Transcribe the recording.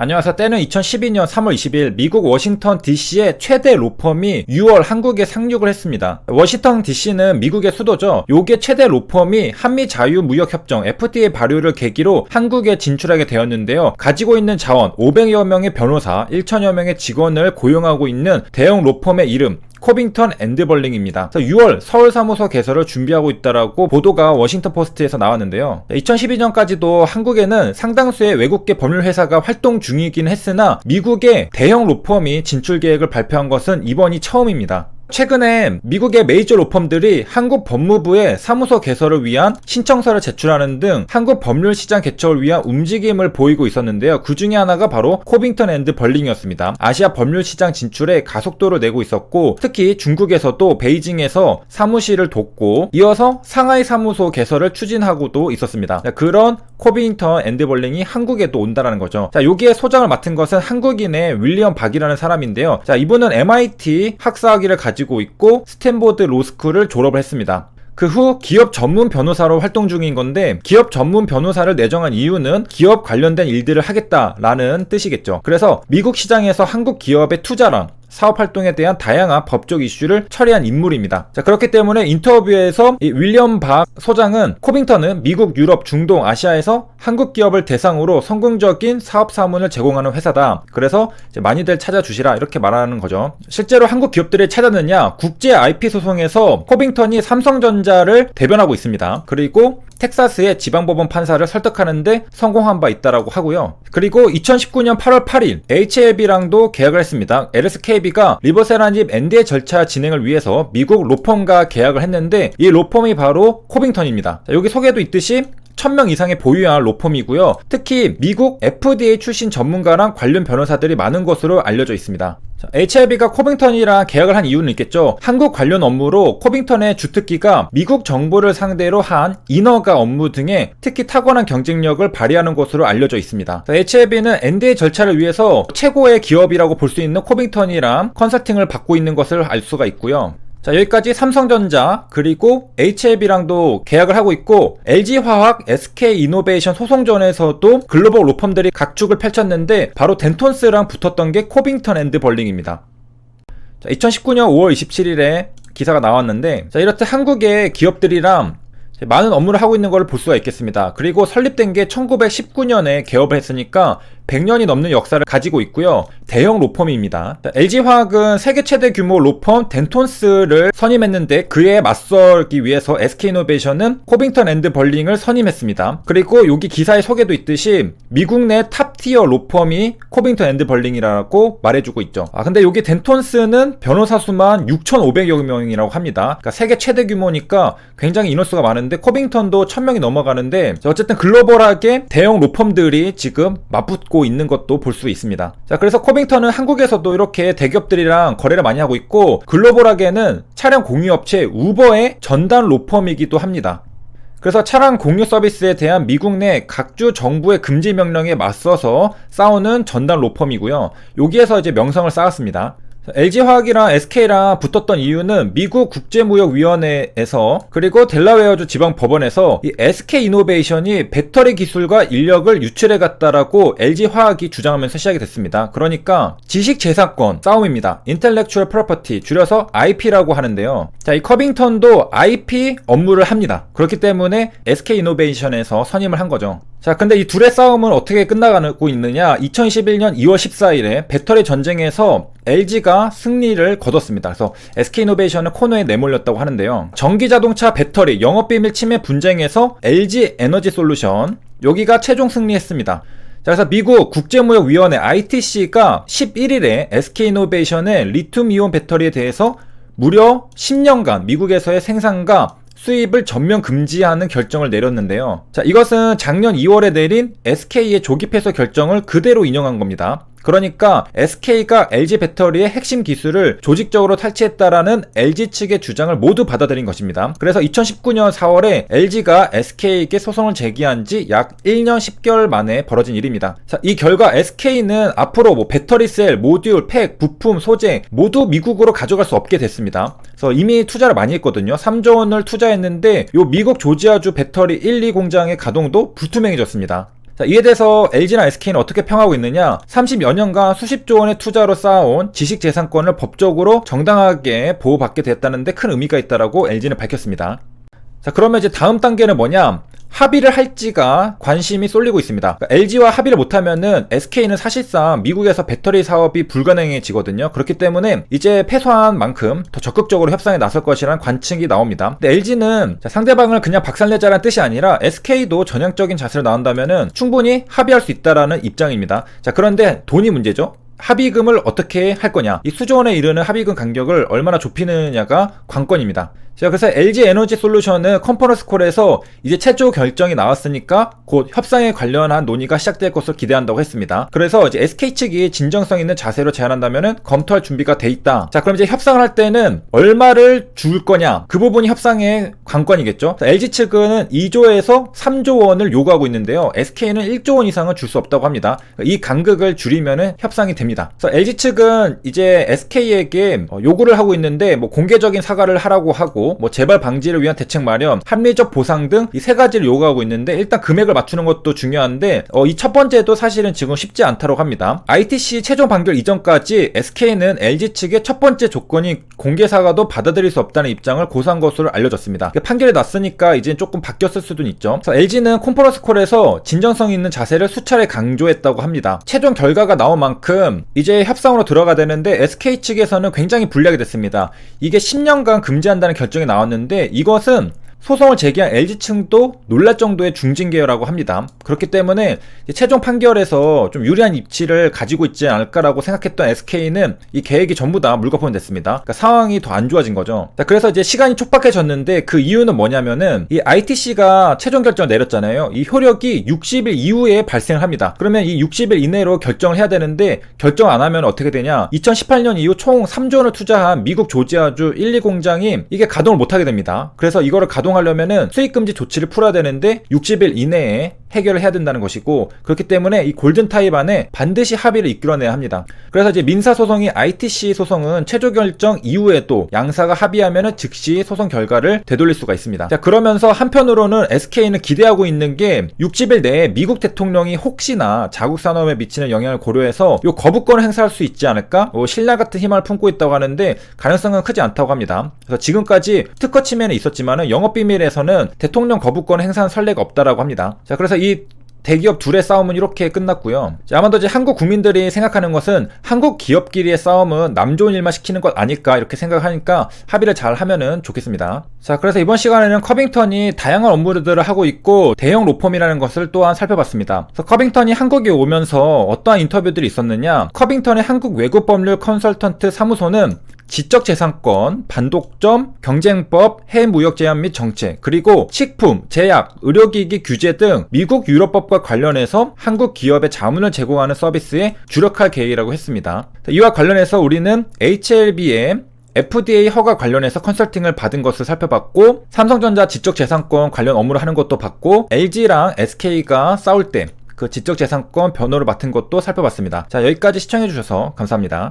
안녕하세요. 때는 2012년 3월 20일 미국 워싱턴 DC의 최대 로펌이 6월 한국에 상륙을 했습니다. 워싱턴 DC는 미국의 수도죠. 요게 최대 로펌이 한미 자유무역협정 FTA 발효를 계기로 한국에 진출하게 되었는데요. 가지고 있는 자원 500여 명의 변호사, 1천여 명의 직원을 고용하고 있는 대형 로펌의 이름 코빙턴 앤드 벌링입니다. 6월 서울 사무소 개설을 준비하고 있다라고 보도가 워싱턴 포스트에서 나왔는데요. 2012년까지도 한국에는 상당수의 외국계 법률 회사가 활동 중이긴 했으나 미국의 대형 로펌이 진출 계획을 발표한 것은 이번이 처음입니다. 최근에 미국의 메이저 로펌들이 한국 법무부에 사무소 개설을 위한 신청서를 제출하는 등 한국 법률 시장 개척을 위한 움직임을 보이고 있었는데요. 그 중에 하나가 바로 코빙턴 앤드 벌링이었습니다. 아시아 법률 시장 진출에 가속도를 내고 있었고, 특히 중국에서도 베이징에서 사무실을 뒀고, 이어서 상하이 사무소 개설을 추진하고도 있었습니다. 그런 코빙턴 앤드 벌링이 한국에도 온다라는 거죠. 여기에 소장을 맡은 것은 한국인의 윌리엄 박이라는 사람인데요. 이분은 MIT 학사학위를 가지고 있고 스탠포드 로스쿨을 졸업을 했습니다. 그 후 기업 전문 변호사로 활동 중인 건데, 기업 전문 변호사를 내정한 이유는 기업 관련된 일들을 하겠다라는 뜻이겠죠. 그래서 미국 시장에서 한국 기업의 투자랑 사업 활동에 대한 다양한 법적 이슈를 처리한 인물입니다. 그렇기 때문에 인터뷰에서 이 윌리엄 박 소장은 코빙턴은 미국, 유럽, 중동, 아시아에서 한국 기업을 대상으로 성공적인 사업 사문을 제공하는 회사다. 그래서 이제 많이들 찾아주시라 이렇게 말하는 거죠. 실제로 한국 기업들이 찾았느냐? 국제 IP 소송에서 코빙턴이 삼성전자를 대변하고 있습니다. 그리고 텍사스의 지방법원 판사를 설득하는데 성공한 바 있다라고 하고요. 그리고 2019년 8월 8일 HLB랑도 계약을 했습니다. LSKB가 리버세라닙 NDA 절차 진행을 위해서 미국 로펌과 계약을 했는데, 이 로펌이 바로 코빙턴입니다. 여기 소개도 있듯이 1000명 이상의 보유한 로펌이고요. 특히 미국 FDA 출신 전문가랑 관련 변호사들이 많은 것으로 알려져 있습니다. HLB가 코빙턴이랑 계약을 한 이유는 있겠죠. 한국 관련 업무로 코빙턴의 주특기가 미국 정부를 상대로 한 인허가 업무 등에 특히 탁월한 경쟁력을 발휘하는 것으로 알려져 있습니다. HLB는 NDA 절차를 위해서 최고의 기업이라고 볼 수 있는 코빙턴이랑 컨설팅을 받고 있는 것을 알 수가 있고요. 여기까지 삼성전자 그리고 HLB랑도 계약을 하고 있고, LG화학, SK이노베이션 소송전에서도 글로벌 로펌들이 각축을 펼쳤는데 바로 덴톤스랑 붙었던 게 코빙턴 앤드 벌링입니다. 2019년 5월 27일에 기사가 나왔는데, 이렇듯 한국의 기업들이랑 많은 업무를 하고 있는 걸 볼 수가 있겠습니다. 그리고 설립된 게 1919년에 개업을 했으니까 100년이 넘는 역사를 가지고 있고요. 대형 로펌입니다. LG화학은 세계 최대 규모 로펌 덴톤스를 선임했는데, 그에 맞설기 위해서 SK이노베이션은 코빙턴 앤드 벌링을 선임했습니다. 그리고 여기 기사의 소개도 있듯이 미국 내 탑티어 로펌이 코빙턴 앤드 벌링이라고 말해주고 있죠. 근데 여기 덴톤스는 변호사 수만 6,500여 명이라고 합니다. 그러니까 세계 최대 규모니까 굉장히 인원수가 많은데, 코빙턴도 1000명이 넘어가는데, 어쨌든 글로벌하게 대형 로펌들이 지금 맞붙고 있는 것도 볼 수 있습니다. 그래서 코빙턴은 한국에서도 이렇게 대기업들이랑 거래를 많이 하고 있고, 글로벌하게는 차량 공유업체 우버의 전담 로펌이기도 합니다. 그래서 차량 공유 서비스에 대한 미국 내 각주 정부의 금지 명령에 맞서서 싸우는 전담 로펌이고요. 여기에서 이제 명성을 쌓았습니다. LG화학이랑 SK랑 붙었던 이유는 미국 국제무역위원회에서, 그리고 델라웨어주 지방법원에서 이 SK이노베이션이 배터리 기술과 인력을 유출해갔다라고 LG화학이 주장하면서 시작이 됐습니다. 그러니까 지식재산권 싸움입니다. Intellectual Property, 줄여서 IP라고 하는데요. 이 커빙턴도 IP 업무를 합니다. 그렇기 때문에 SK이노베이션에서 선임을 한 거죠. 근데 이 둘의 싸움은 어떻게 끝나가고 있느냐? 2021년 2월 14일에 배터리 전쟁에서 LG가 승리를 거뒀습니다. 그래서 SK이노베이션은 코너에 내몰렸다고 하는데요. 전기자동차 배터리 영업비밀 침해 분쟁에서 LG 에너지 솔루션, 여기가 최종 승리했습니다. 그래서 미국 국제무역위원회 ITC가 11일에 SK이노베이션의 리튬이온 배터리에 대해서 무려 10년간 미국에서의 생산과 수입을 전면 금지하는 결정을 내렸는데요. 이것은 작년 2월에 내린 SK의 조기 폐쇄 결정을 그대로 인용한 겁니다. 그러니까 SK가 LG 배터리의 핵심 기술을 조직적으로 탈취했다라는 LG 측의 주장을 모두 받아들인 것입니다. 그래서 2019년 4월에 LG가 SK에게 소송을 제기한 지 약 1년 10개월 만에 벌어진 일입니다. 이 결과 SK는 앞으로 배터리 셀, 모듈, 팩, 부품, 소재 모두 미국으로 가져갈 수 없게 됐습니다. 그래서 이미 투자를 많이 했거든요. 3조 원을 투자했는데 요 미국 조지아주 배터리 1, 2 공장의 가동도 불투명해졌습니다. 자, 이에 대해서 LG나 SK는 어떻게 평하고 있느냐? 30여 년간 수십조 원의 투자로 쌓아온 지식재산권을 법적으로 정당하게 보호받게 됐다는데 큰 의미가 있다라고 LG는 밝혔습니다. 자, 그러면 이제 다음 단계는 뭐냐? 합의를 할지가 관심이 쏠리고 있습니다. 그러니까 LG와 합의를 못하면은 SK는 사실상 미국에서 배터리 사업이 불가능해지거든요. 그렇기 때문에 이제 패소한 만큼 더 적극적으로 협상에 나설 것이라는 관측이 나옵니다. 근데 LG는 상대방을 그냥 박살내자라는 뜻이 아니라 SK도 전향적인 자세로 나온다면은 충분히 합의할 수 있다라는 입장입니다. 자, 그런데 돈이 문제죠. 합의금을 어떻게 할 거냐, 이 수조 원에 이르는 합의금 간격을 얼마나 좁히느냐가 관건입니다. 자, 그래서 LG 에너지 솔루션은 컨퍼런스 콜에서 이제 최종 결정이 나왔으니까 곧 협상에 관련한 논의가 시작될 것으로 기대한다고 했습니다. 그래서 이제 SK 측이 진정성 있는 자세로 제안한다면은 검토할 준비가 돼 있다. 자, 그럼 이제 협상을 할 때는 얼마를 줄 거냐, 그 부분이 협상의 관건이겠죠. 자, LG 측은 2조에서 3조 원을 요구하고 있는데요. SK는 1조 원 이상은 줄 수 없다고 합니다. 이 간극을 줄이면은 협상이 됩니다. 그래서 LG 측은 이제 SK에게 요구를 하고 있는데 뭐 공개적인 사과를 하라고 하고 뭐 재발 방지를 위한 대책 마련, 합리적 보상 등 이 세 가지를 요구하고 있는데, 일단 금액을 맞추는 것도 중요한데 이 첫 번째도 사실은 지금 쉽지 않다고 합니다. ITC 최종 판결 이전까지 SK는 LG 측의 첫 번째 조건이 공개 사과도 받아들일 수 없다는 입장을 고수한 것으로 알려졌습니다. 판결이 났으니까 이제 조금 바뀌었을 수도 있죠. 그래서 LG는 컨퍼런스 콜에서 진정성 있는 자세를 수차례 강조했다고 합니다. 최종 결과가 나온 만큼 이제 협상으로 들어가 되는데 SK 측에서는 굉장히 불리하게 됐습니다. 이게 10년간 금지한다는 결정이 나왔는데 이것은 소송을 제기한 LG층도 놀랄 정도의 중징계라고 합니다. 그렇기 때문에 최종 판결에서 좀 유리한 입지를 가지고 있지 않을까라고 생각했던 SK는 이 계획이 전부 다 물거품이 됐습니다. 그러니까 상황이 더 안 좋아진 거죠. 자, 그래서 이제 시간이 촉박해졌는데 그 이유는 뭐냐면은 이 ITC가 최종 결정을 내렸잖아요. 이 효력이 60일 이후에 발생을 합니다. 그러면 이 60일 이내로 결정을 해야 되는데 결정 안 하면 어떻게 되냐? 2018년 이후 총 3조 원을 투자한 미국 조지아주 1, 2공장이 이게 가동을 못하게 됩니다. 그래서 이거를 가동하려면은 수익금지 조치를 풀어야 되는데 60일 이내에 해결을 해야 된다는 것이고, 그렇기 때문에 이 골든타입 안에 반드시 합의를 이끌어내야 합니다. 그래서 이제 민사소송이 ITC 소송은 최종 결정 이후에도 양사가 합의하면은 즉시 소송 결과를 되돌릴 수가 있습니다. 자, 그러면서 한편으로는 SK는 기대하고 있는 게 60일 내에 미국 대통령이 혹시나 자국 산업에 미치는 영향을 고려해서 요 거부권을 행사할 수 있지 않을까? 신라 같은 희망을 품고 있다고 하는데 가능성은 크지 않다고 합니다. 그래서 지금까지 특허 침해는 있었지만은 영업비밀에서는 대통령 거부권 행사한 선례가 없다라고 합니다. 자, 그래서 이 대기업 둘의 싸움은 이렇게 끝났고요. 아마도 이제 한국 국민들이 생각하는 것은 한국 기업끼리의 싸움은 남 좋은 일만 시키는 것 아닐까 이렇게 생각하니까 합의를 잘 하면은 좋겠습니다. 자, 그래서 이번 시간에는 커빙턴이 다양한 업무들을 하고 있고 대형 로펌이라는 것을 또한 살펴봤습니다. 그래서 커빙턴이 한국에 오면서 어떠한 인터뷰들이 있었느냐? 커빙턴의 한국 외국법률 컨설턴트 사무소는 지적재산권, 반독점, 경쟁법, 해무역 제한 및 정책, 그리고 식품, 제약, 의료기기 규제 등 미국 유럽법과 관련해서 한국 기업에 자문을 제공하는 서비스에 주력할 계획이라고 했습니다. 이와 관련해서 우리는 HLB의 FDA 허가 관련해서 컨설팅을 받은 것을 살펴봤고, 삼성전자 지적재산권 관련 업무를 하는 것도 봤고, LG랑 SK가 싸울 때 그 지적재산권 변호를 맡은 것도 살펴봤습니다. 자, 여기까지 시청해주셔서 감사합니다.